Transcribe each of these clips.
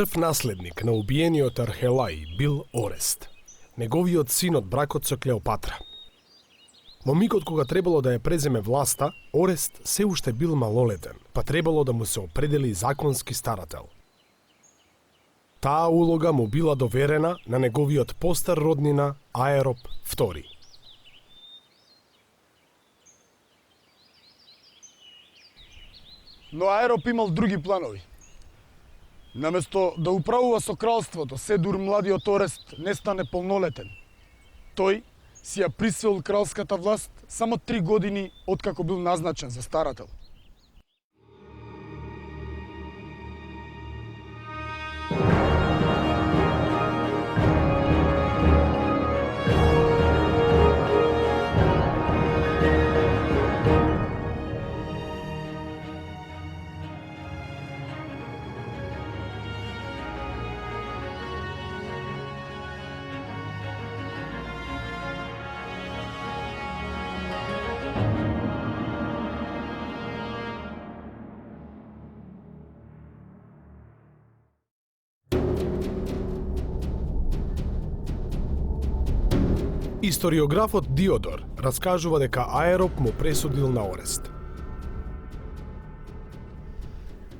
Прв наследник на убиениот Архелај бил Орест, неговиот син од бракот со Клеопатра. Момикот кога требало да ја преземе власта, Орест се уште бил малолетен, па требало да му се определи законски старател. Таа улога му била доверена на неговиот постар роднина Аероп II. Но Аероп имал други планови. Наместо да управува со кралството, се дур младиот Орест не стане полнолетен. Тој си ја присвоил кралската власт само 3 години откако бил назначен за старател. Историографот Диодор раскажува дека Аероп му пресудил на Орест.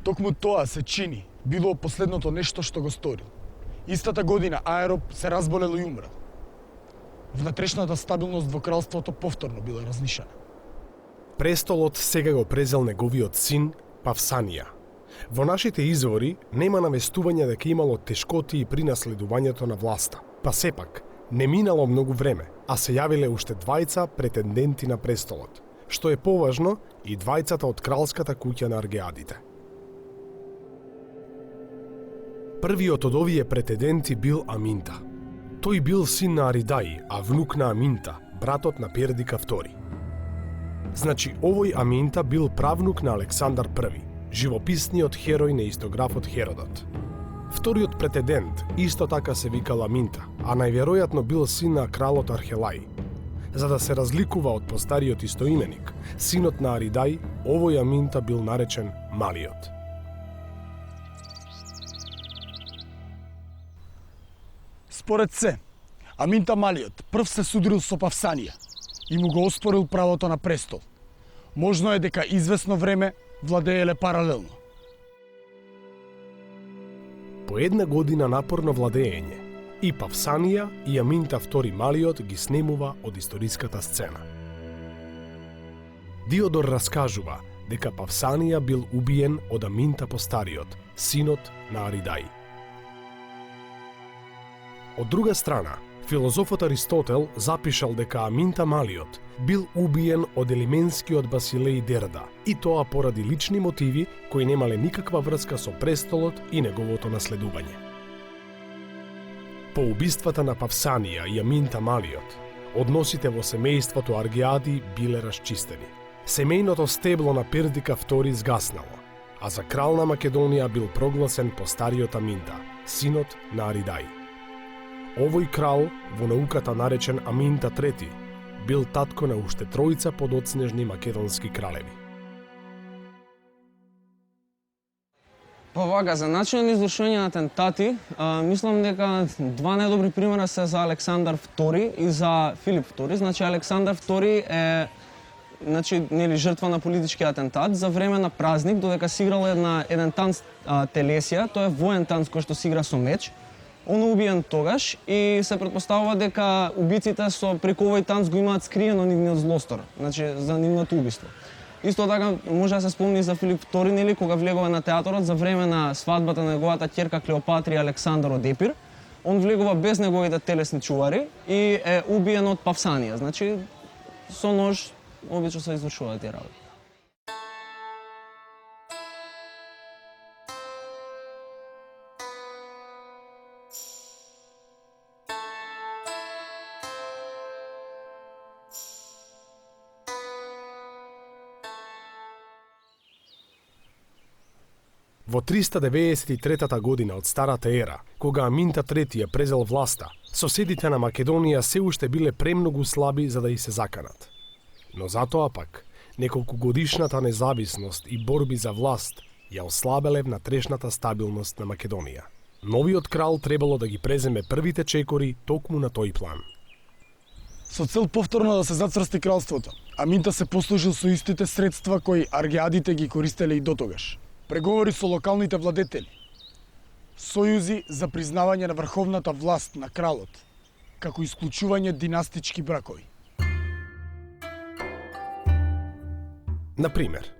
Токму тоа се чини било последното нешто што го сторил. Истата година Аероп се разболел и умрел. Внатрешната стабилност во кралството повторно била разнишена. Престолот сега го презел неговиот син Павсанија. Во нашите извори нема навестување дека имало тешкоти при наследувањето на власта. Па сепак, не минало многу време, а се јавиле уште двајца претенденти на престолот, што е поважно и двајцата од кралската куќа на Аргеадите. Првиот од овие претенденти бил Аминта. Тој бил син на Аридај, а внук на Аминта, братот на Пердика II. Значи, овој Аминта бил правнук на Александар I, живописниот херој на истографот Херодот. Вториот претендент исто така се викал Аминта, а најверојатно бил син на кралот Архелај. За да се разликува од постариот истоименик, синот на Аридај, овој Аминта бил наречен Малиот. Според се, Аминта Малиот прв се судрил со Павсанија и му го оспорил правото на престол. Можно е дека извесно време владееле паралелно. По една година напорно владење, и Павсанија и Аминта II Малиот ги снемува од историската сцена. Диодор раскажува дека Павсанија бил убиен од Аминта Постариот, синот на Аридај. Од друга страна, филозофот Аристотел запишал дека Аминта Малиот бил убиен од елименскиот Басилеј Дерда, и тоа поради лични мотиви кои немале никаква врска со престолот и неговото наследување. По убиствата на Павсанија и Аминта Малиот, односите во семејството Аргеади биле расчистени. Семејното стебло на Пердика II згаснало, а за крал на Македонија бил прогласен Постариот Аминта, синот на Аридај. Овој крал, во науката наречен Аминта III, бил татко на уште тројца подоцнежни македонски кралеви. Па вака, за начинот на извршување на атентати, мислам дека два најдобри примера се за Александар II и за Филип II. Значи, Александар II е жртва на политички атентат за време на празник, додека си играл еден танц телесија, тоа е воен танц кој што се игра со меч. Он убиен тогаш и се претпоставува дека убиците преку овој танц го имаат скриено нивниот злостор, значи за нивното убиство. Исто така може да се спомни за Филип II, нели, кога влегува на театрот за време на свадбата на неговата ќерка Клеопатра и Александар од Епир. Он влегува без неговите телесни чувари и е убиен од Павсанија. Значи со нож обично се извршуваат тие работи. Во 393 година од Старата ера, кога Аминта III ја презел власта, соседите на Македонија се уште биле премногу слаби за да и се заканат. Но затоа пак, неколку годишната независност и борби за власт ја ослабеле внатрешната стабилност на Македонија. Новиот крал требало да ги преземе првите чекори токму на тој план. Со цел повторно да се зацрсти кралството, Аминта се послужил со истите средства кои аргеадите ги користеле и дотогаш. Преговори со локалните владетели, сојузи за признавање на врховната власт на кралот, како исклучување династички бракови. Например,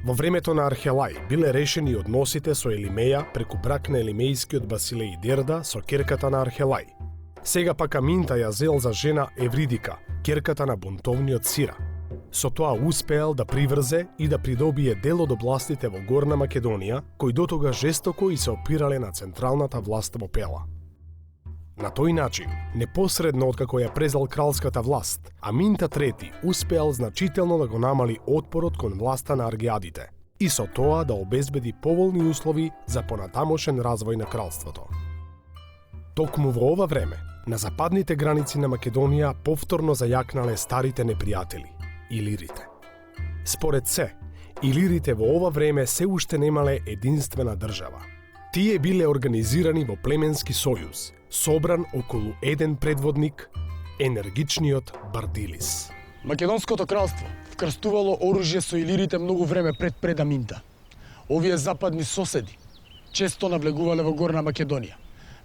во времето на Архелај биле решени односите со Елимеја преку брак на елимејскиот Басилеј Дерда со керката на Архелај. Сега пак Аминта ја зел за жена Евридика, керката на бунтовниот Сира. Со тоа успеал да приврзе и да придобие дел од областите во Горна Македонија, кои дотога жестоко и се опирале на централната власт во Пела. На тој начин, непосредно откако ја презел кралската власт, Аминта III успеал значително да го намали отпорот кон власта на аргеадите и со тоа да обезбеди поволни услови за понатамошен развој на кралството. Токму во ова време, на западните граници на Македонија повторно зајакнале старите непријатели – илирите. Според се, илирите во ова време се уште немале единствена држава. Тие биле организирани во племенски сојуз, собран околу еден предводник, енергичниот Бардилис. Македонското кралство вкрстувало оружје со илирите многу време пред Аминта. Овие западни соседи често навлегувале во Горна Македонија.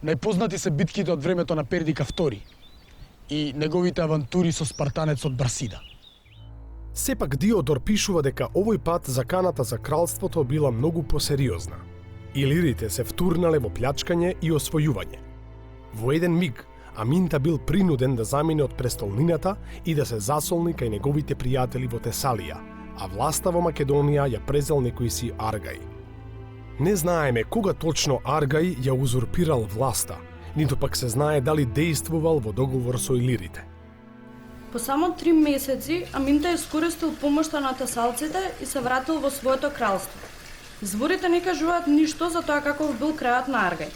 Најпознати се битките од времето на Пердика II и неговите авантури со спартанецот Барсида. Сепак Диодор пишува дека овој пат заканата за кралството била многу посериозна. Илирите се втурнале во плячкање и освојување. Во еден миг, Аминта бил принуден да замине од престолнината и да се засолни кај неговите пријатели во Тесалија, а власта во Македонија ја презел некој си Аргај. Не знаеме кога точно Аргај ја узурпирал власта, ниту пак се знае дали дејствувал во договор со илирите. По само 3 месеци Аминта искористил помошта на тесалците и се вратил во своето кралство. Изворите не кажуваат ништо за тоа каков бил крајот на Аргај.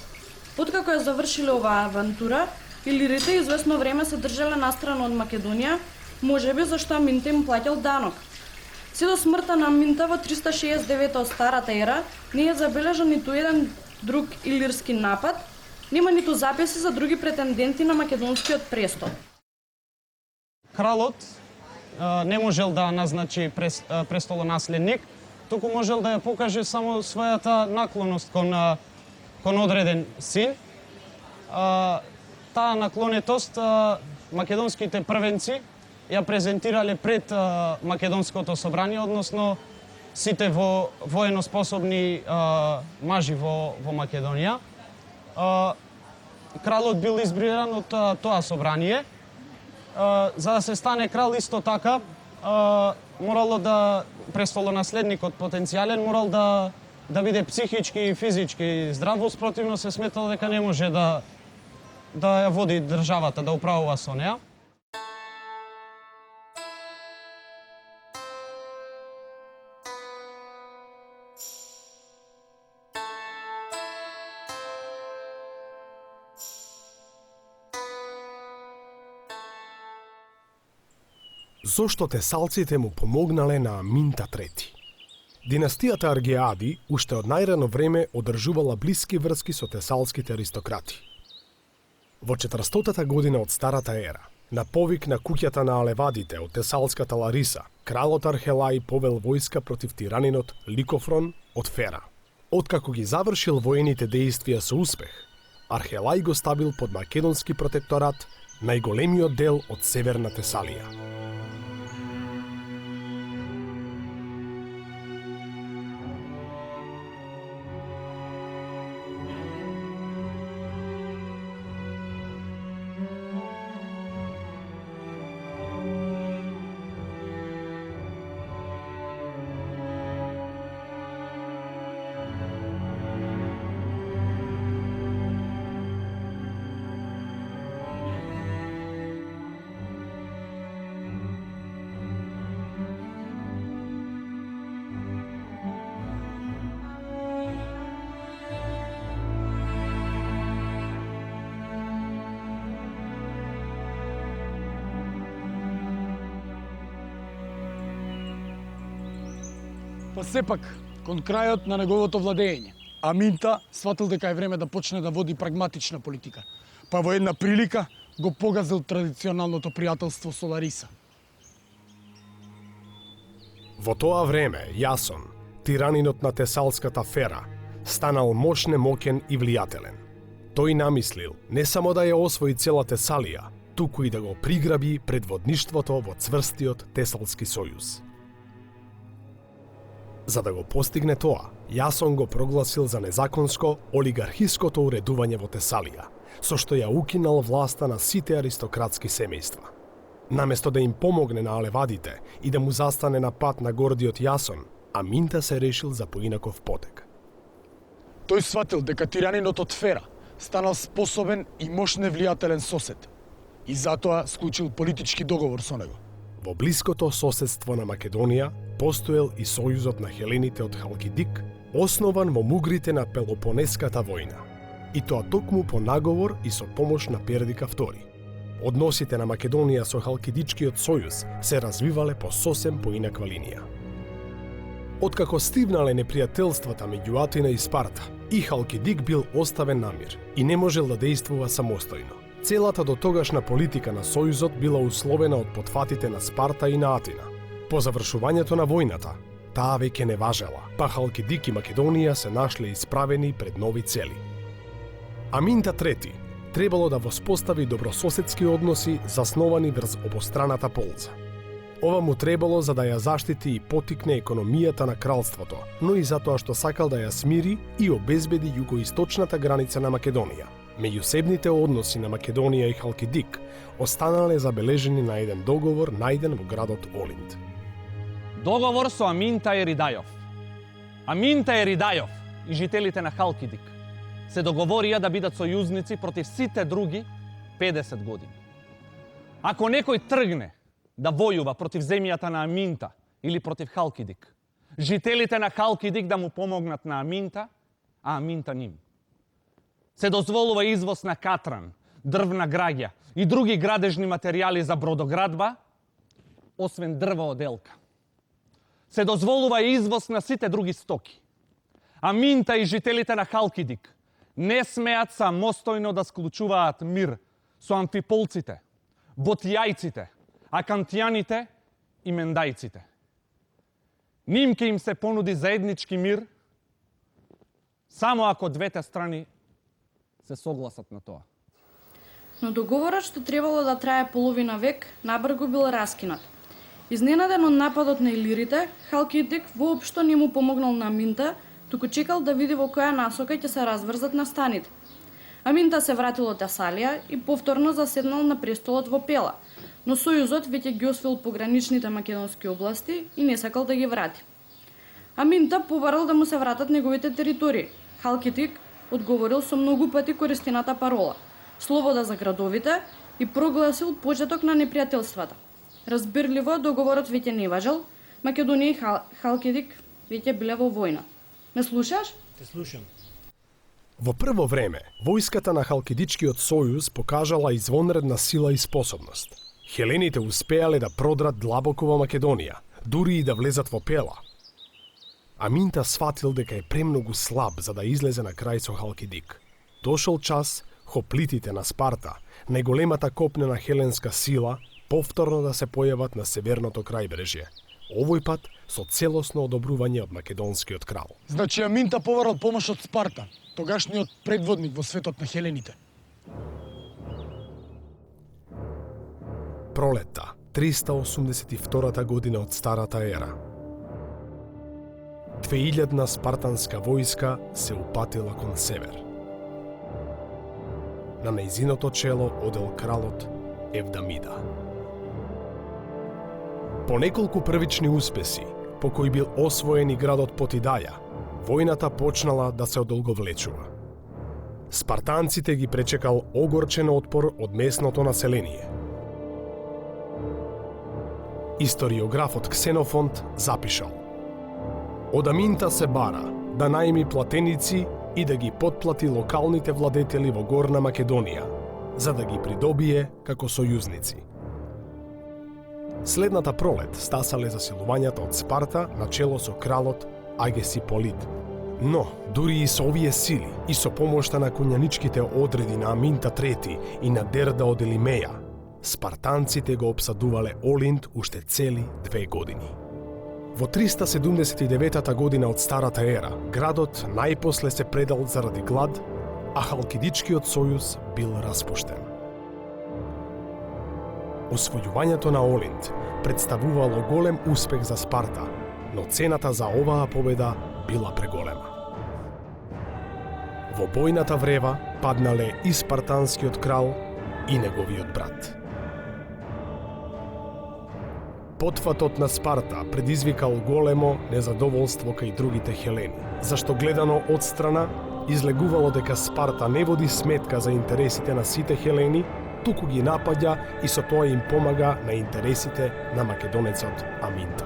Откако ја завршиле оваа авантура, илирите известно време се држале настрана од Македонија, можеби зашто Аминта им плаќал данок. Се до смртта на Аминта во 369 од Старата ера не е забележан ниту еден друг илирски напад, нема ниту записи за други претенденти на македонскиот престол. Кралот не можел да назначи престолонаследник, туку можел да ја покаже само својата наклоност кон одреден син. Таа наклонетост македонските првенци ја презентирале пред Македонското собрание, односно сите военоспособни мажи во Македонија. Кралот бил избран од тоа собрание. За да се стане крал исто така, морало да престолонаследникот потенцијален морал да биде психички и физички здрав, спротивно се сметало дека не може да ја води државата, да управува со неа. Зошто тесалците му помогнале на Аминта III? Династијата Аргеади уште од најрано време одржувала блиски врски со тесалските аристократи. Во 400-та година од Старата ера, на повик на куќата на Алевадите од тесалската Лариса, кралот Архелај повел војска против тиранинот Ликофрон од Фера. Откако ги завршил воените дејствија со успех, Архелај го ставил под македонски протекторат најголемиот дел од Северна Тесалија. Па сепак, кон крајот на неговото владење, Аминта сватил дека е време да почне да води прагматична политика, па во една прилика го погазил традиционалното пријателство со Лариса. Во тоа време, Јасон, тиранинот на Тесалската фера, станал мощне моќен и влијателен. Тој намислил не само да ја освои цела Тесалија, туку и да го приграби предводништвото во цврстиот Тесалски сојуз. За да го постигне тоа, Јасон го прогласил за незаконско олигархиското уредување во Тесалија, со што ја укинал власта на сите аристократски семејства. Наместо да им помогне на алевадите и да му застане на пат на гордиот Јасон, Аминта се решил за поинаков потек. Тој сватил дека тиранинот од Фера станал способен и мощне влијателен сосед и затоа склучил политички договор со него. Во блиското соседство на Македонија постоел и сојузот на хелените од Халкидик, основан во мугрите на Пелопонеската војна. И тоа токму по наговор и со помош на Пердика II. Односите на Македонија со Халкидичкиот сојуз се развивале по сосем поинаква линија. Откако стивнале непријателствата меѓу Атина и Спарта, и Халкидик бил оставен на мир и не можел да действува самостојно. Целата дотогашна политика на Сојузот била условена од потфатите на Спарта и на Атина. По завршувањето на војната, таа веќе не важела, па Халкидик и Македонија се нашле исправени пред нови цели. Аминта III требало да воспостави добрососедски односи засновани врз обостраната полза. Ова му требало за да ја заштити и потикне економијата на кралството, но и затоа што сакал да ја смири и обезбеди југоисточната граница на Македонија. Меѓусебните односи на Македонија и Халкидик останале забележени на еден договор најден во градот Олинд. Договор со Аминта Еридајов. Аминта Еридајов и жителите на Халкидик се договорија да бидат сојузници против сите други 50 години. Ако некој тргне да војува против земјата на Аминта или против Халкидик, жителите на Халкидик да му помогнат на Аминта, а Аминта ним. Се дозволува извоз на катран, дрвна граѓа и други градежни материјали за бродоградба, освен дрва од елка. Се дозволува извоз на сите други стоки. Аминта и жителите на Халкидик не смеат самостојно да склучуваат мир со амфиполците, ботјајците, акантјаните и мендајците. Ним ке им се понуди заеднички мир, само ако двете страни се согласат на тоа. Но договорот што требало да трае половина век, набрзо бил раскинат. Изненаден од нападот на илирите, Халкидик воопшто не му помогнал на Аминта, туку чекал да види во која насока ќе се разврзат настаните. Аминта се вратил од Тесалија и повторно заседнал на престолот во Пела, но Сојузот веќе ги освоил пограничните македонски области и не сакал да ги врати. Аминта побарал да му се вратат неговите територии. Халкидик одговорил со многу пати користената парола – слобода за градовите и прогласил почеток на непријателствата. Разбирливо, договорот веќе не важел, Македонија и Халкидик веќе биле во војна. Ме слушаш? Те слушам. Во прво време, војската на Халкидичкиот сојуз покажала извонредна сила и способност. Хелените успеале да продрат длабоко во Македонија, дури и да влезат во Пела. Аминта сватил дека е премногу слаб за да излезе на крај со Халкидик. Дошол час хоплитите на Спарта, најголемата копнена хеленска сила, повторно да се појават на северното крајбрежје. Овој пат со целосно одобрување од македонскиот крал. Значи Аминта побарал помош од Спарта, тогашниот предводник во светот на хелените. Пролетта, 382 година од Старата ера. 2000 спартанска војска се упатила кон север. На нејзиното чело одел кралот Евдамида. По неколку првични успеси, по кои бил освоен и градот Потидаја, војната почнала да се одолговлечува. Спартанците ги пречекал огорчен отпор од местното население. Историографот Ксенофонт запишал: од Аминта се бара да најми платеници и да ги потплати локалните владетели во Горна Македонија, за да ги придобие како сојузници. Следната пролет стасале засилувањата од Спарта на чело со кралот Агесиполит. Но, дури и со овие сили, и со помошта на конјаничките одреди на Аминта III и на Дерда од Елимеја, спартанците го обсадувале Олинд уште цели 2 години. Во 379 година од Старата ера, градот најпосле се предал заради глад, а Халкидичкиот сојуз бил распуштен. Освојувањето на Олинд представувало голем успех за Спарта, но цената за оваа победа била преголема. Во бојната врева паднале и спартанскиот крал и неговиот брат. Потфатот на Спарта предизвикал големо незадоволство кај другите хелени, зашто гледано од страна излегувало дека Спарта не води сметка за интересите на сите хелени, туку ги напаѓа и со тоа им помага на интересите на македонецот Аминта.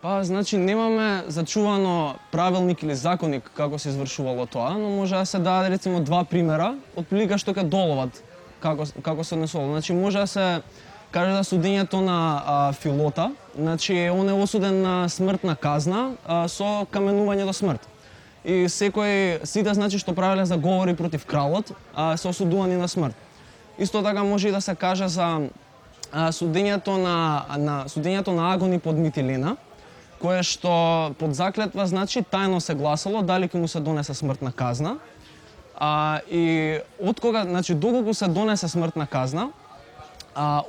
Па, значи, немаме зачувано правилник или законник како се извршувало тоа, но може да се даде, рецимо, 2 примера, отприлика што ќе доловат како се однесувало. Значи, може да се каже за судењето на Филота, значи, он е осуден на смртна казна со каменување до смрт. И сите, значи, што правеле заговори против кралот, се осудувани на смрт. Исто така може и да се каже за судењето на Агони под Митилена, кое што под заклетва, значи, тајно се гласало дали ќе му се донесе смртна казна. И откога, значи, доколку се донесе смртна казна,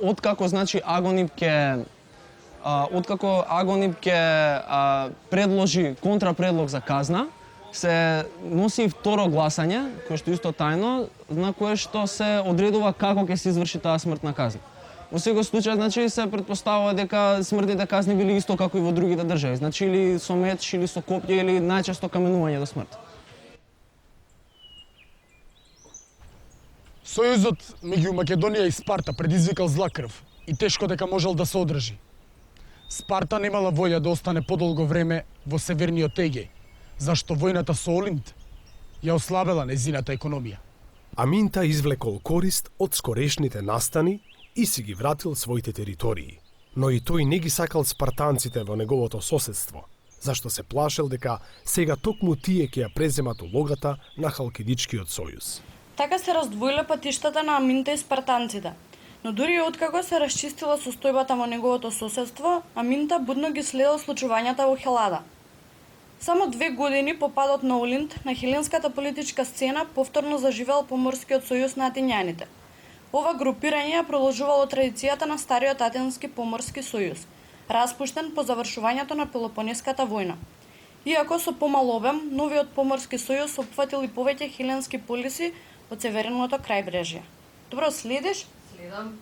откако, значи, Агонип ќе предложи контрапредлог за казна, се носи второ гласање, кое што исто тајно, на кое што се одредува како ќе се изврши таа смртна казна. Во секој случај, значи, се претпоставува дека смртните казни били исто како и во другите држави, значи или со меч, или со копје, или најчесто каменување до смрт. Сојузот меѓу Македонија и Спарта предизвикал зла крв и тешко дека можел да се одржи. Спарта немала волја да остане подолго време во северниот Егеј, зашто војната со Олинд ја ослабела незината економија. Аминта извлекол корист од скорешните настани и си ги вратил своите територии, но и тој не ги сакал спартанците во неговото соседство, зашто се плашел дека сега токму тие ќе ја преземат улогата на Халкидичкиот сојуз. Така се раздвоиле патиштата на Аминта и спартанците, но дури и откако се расчистила состојбата во неговото соседство, Аминта будно ги следел случувањата во Хелада. Само 2 години по падот на Олинд, на хеленската политичка сцена повторно заживел Поморскиот сојуз на атинјаните. Ова групирање ја продолжувало традицијата на стариот Атински поморски сојуз, распуштен по завршувањето на Пелопонеската војна. Иако со помал обем, новиот поморски сојуз опфатил и повеќе хеленски полиси од северното крајбрежје. Добро, следиш? Следам.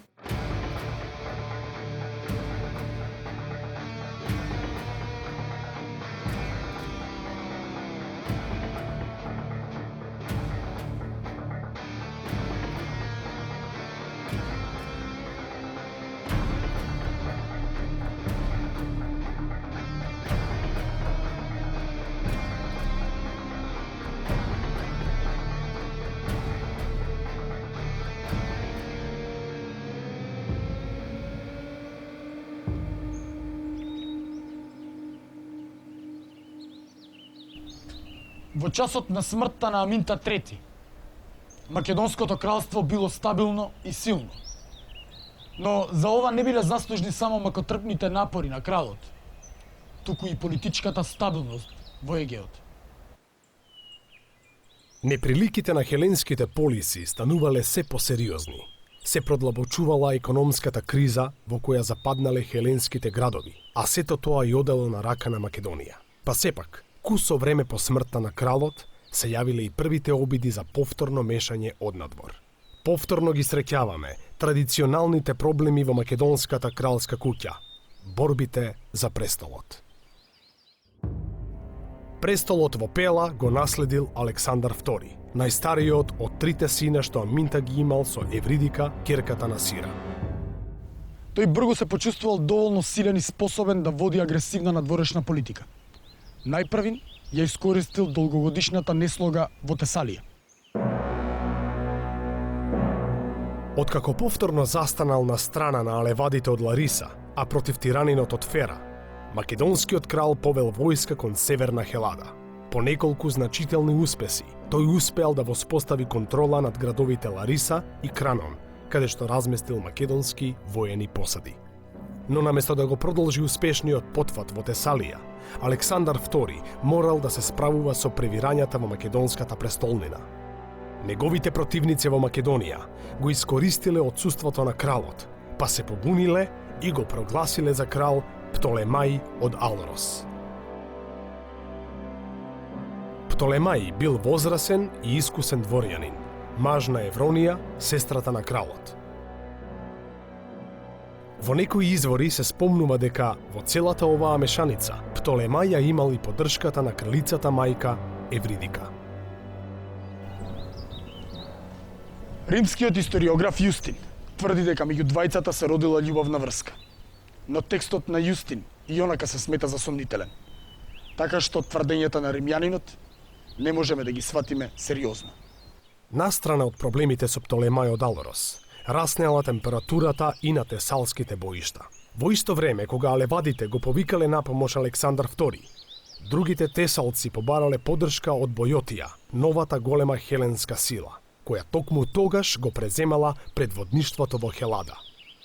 Во часот на смртта на Аминта III, Македонското кралство било стабилно и силно. Но за ова не биле заслужни само макотрпните напори на кралот, туку и политичката стабилност во Егеот. Неприликите на хеленските полиси станувале се посериозни. Се продлабочувала економската криза во која западнале хеленските градови, а сето тоа и одело на рака на Македонија. Па сепак, кусо време по смртта на кралот, се јавиле и првите обиди за повторно мешање однадвор. Повторно ги среќаваме традиционалните проблеми во македонската кралска куќа – борбите за престолот. Престолот во Пела го наследил Александар II, најстариот од 3 сина што Аминта ги имал со Евридика, ќерката на Сира. Тој брзо се почувствувал доволно силен и способен да води агресивна надворешна политика. Најпрвин ја искористил долгогодишната неслога во Тесалија. Откако повторно застанал на страна на алевадите од Лариса, а против тиранинот од Фера, Македонскиот крал повел војска кон северна Хелада. По неколку значителни успеси, тој успеал да воспостави контрола над градовите Лариса и Кранон, каде што разместил македонски воени посади. Но наместо да го продолжи успешниот потфат во Тесалија, Александар II морал да се справува со превирањата во македонската престолнина. Неговите противници во Македонија го искористиле отсуството на кралот, па се побуниле и го прогласиле за крал Птолемај од Алорос. Птолемај бил возрасен и искусен дворјанин, маж на Евронија, сестрата на кралот. Во некои извори се спомнува дека во целата оваа мешаница Птолемај ја имал и поддршката на кралицата мајка Евридика. Римскиот историограф Јустин тврди дека меѓу двајцата се родила љубовна врска. Но текстот на Јустин и онака се смета за сомнителен. Така што тврдењата на римјанинот не можеме да ги сватиме сериозно. Настрана од проблемите со Птолемај од Алорос, раснела температурата и на тесалските боишта. Во исто време, кога алевадите го повикале на помош Александар II, другите тесалци побарале поддршка од Бојотија, новата голема хеленска сила, која токму тогаш го преземала предводништвото во Хелада.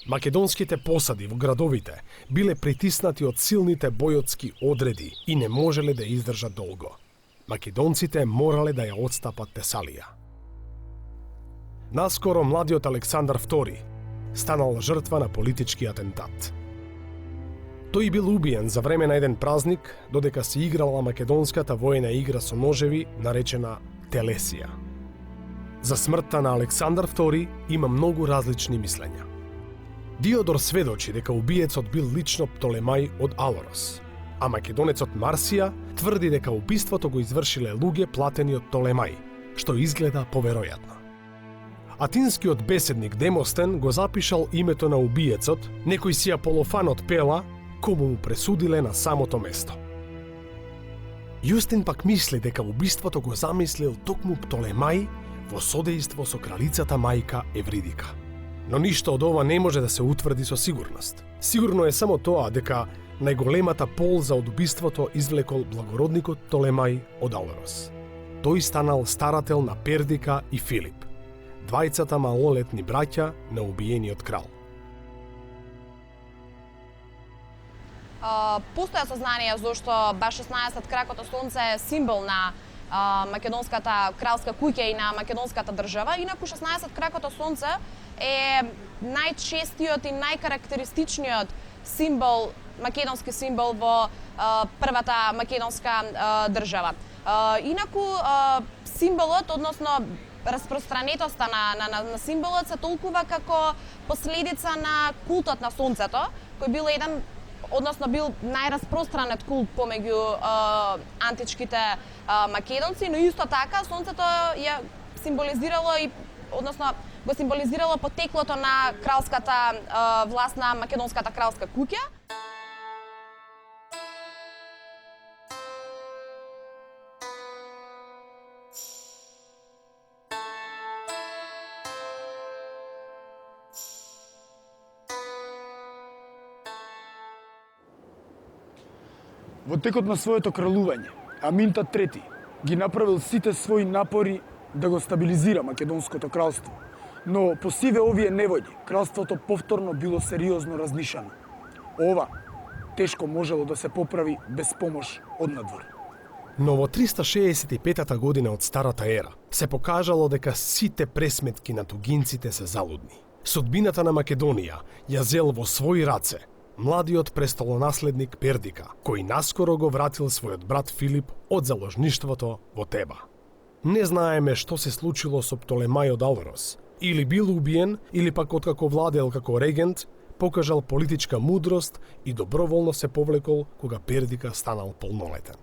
Македонските посади во градовите биле притиснати од силните бојотски одреди и не можеле да издржат долго. Македонците морале да ја отстапат Тесалија. Наскоро младиот Александар II станал жртва на политички атентат. Тој бил убиен за време на еден празник, додека се играла македонската воена игра со ножеви, наречена Телесија. За смртта на Александар II има многу различни мислења. Диодор сведочи дека убиецот бил лично Птолемај од Алорос, а македонецот Марсија тврди дека убиството го извршиле луѓе платени од Птолемај, што изгледа поверојатно. Атинскиот беседник Демостен го запишал името на убиецот, некој си Аполофан од Пела, кому му пресудиле на самото место. Јустин пак мисли дека убиството го замислил токму Птолемај во содејство со кралицата мајка Евридика. Но ништо од ова не може да се утврди со сигурност. Сигурно е само тоа дека најголемата полза од убиството извлекол благородникот Птолемај од Алорос. Тој станал старател на Пердика и Филип, двајцата малолетни браќа на убиениот крал. Постоја сознание зашто баш 16 кракото сонце е символ на македонската кралска куќа и на македонската држава. Инаку 16 кракото сонце е најчестиот и најкарактеристичниот символ, македонски символ во првата македонска држава. Инаку символот, односно распространетоста на символот се толкува како последица на култот на сонцето, кој бил бил најраспространет култ помеѓу античките македонци, но исто така сонцето ја символизирало и го символизирало потеклото на кралската власт на македонската кралска куќа. Во текот на своето кралување, Аминта III ги направил сите своји напори да го стабилизира Македонското кралство, но по сиве овие невојди, кралството повторно било сериозно разнишано. Ова тешко можело да се поправи без помош од надвор. Но во 365 година од Старата ера се покажало дека сите пресметки на тугинците се залудни. Судбината на Македонија ја зел во своји раце младиот престолонаследник Пердика, кој наскоро го вратил својот брат Филип од заложништвото во Теба. Не знаеме што се случило со Птолемај од Алорос. Или бил убиен, или пак откако владел како регент, покажал политичка мудрост и доброволно се повлекол кога Пердика станал полнолетен.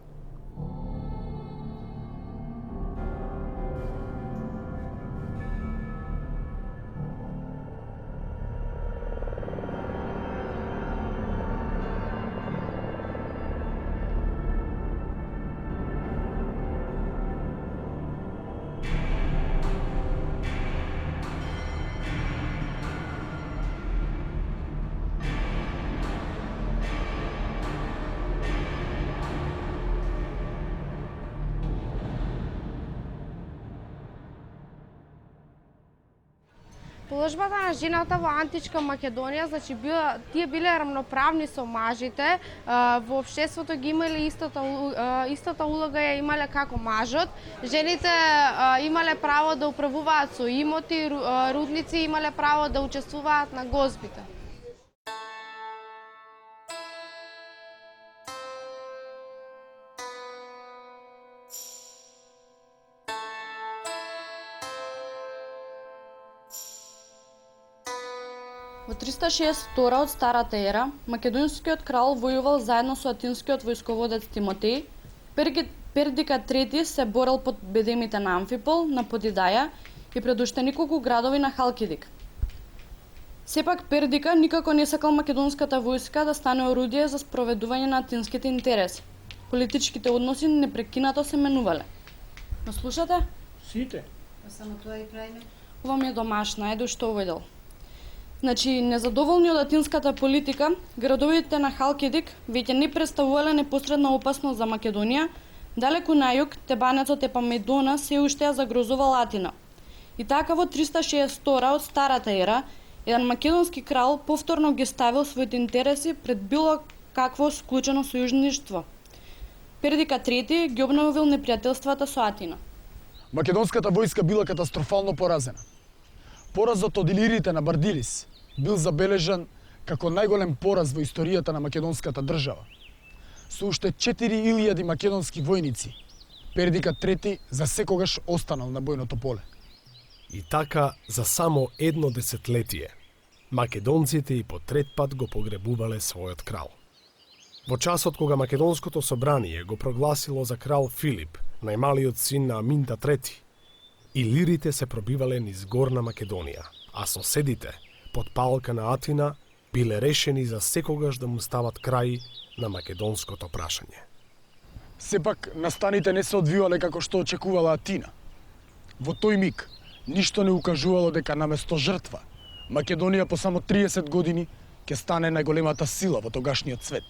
Положбата на жената во античка Македонија, значи тие биле рамноправни со мажите, во општеството ги имале истата улога ја имале како мажот. Жените имале право да управуваат со имоти, рудници имале право да учествуваат на гозбите. Во 362 од Старата ера, македонскиот крал војувал заедно со атинскиот војсководец Тимотеј. Пердика III се борел под бедемите на Амфипол, на Подидаја и пред уште неколку градови на Халкидик. Сепак Пердика никако не сакал македонската војска да стане орудие за спроведување на атинските интереси. Политичките односи непрекинато се менувале. Ме слушате? Сите. Само тоа и крајме. Ова ми е домашна, еде што овој дел. Значи, незадоволни од атинската политика, градовите на Халкидик веќе не представувале непосредна опасност за Македонија. Далеку на југ, Тебанецот Епамедона се уште ја загрозувал Атина. И така во 362 од Старата ера, еден македонски крал повторно ги ставил своите интереси пред било какво склучено сојужништво. Пердика III ги обновил непријателствата со Атина. Македонската војска била катастрофално поразена. Поразот од илирите на Бардилис бил забележан како најголем пораз во историјата на македонската држава. Со уште 4000 македонски војници, Пердика III за секогаш останал на бојното поле. И така, за само едно десетлетие, македонците и по трет пат го погребувале својот крал. Во часот кога Македонското собрание го прогласило за крал Филип, најмалиот син на Аминта III, илирите се пробивале низ Горна Македонија, а соседите, под палка на Атина, биле решени за секогаш да му стават крај на македонското прашање. Сепак, настаните не се одвивале како што очекувала Атина. Во тој миг, ништо не укажувало дека наместо жртва, Македонија по само 30 години ќе стане најголемата сила во тогашниот свет.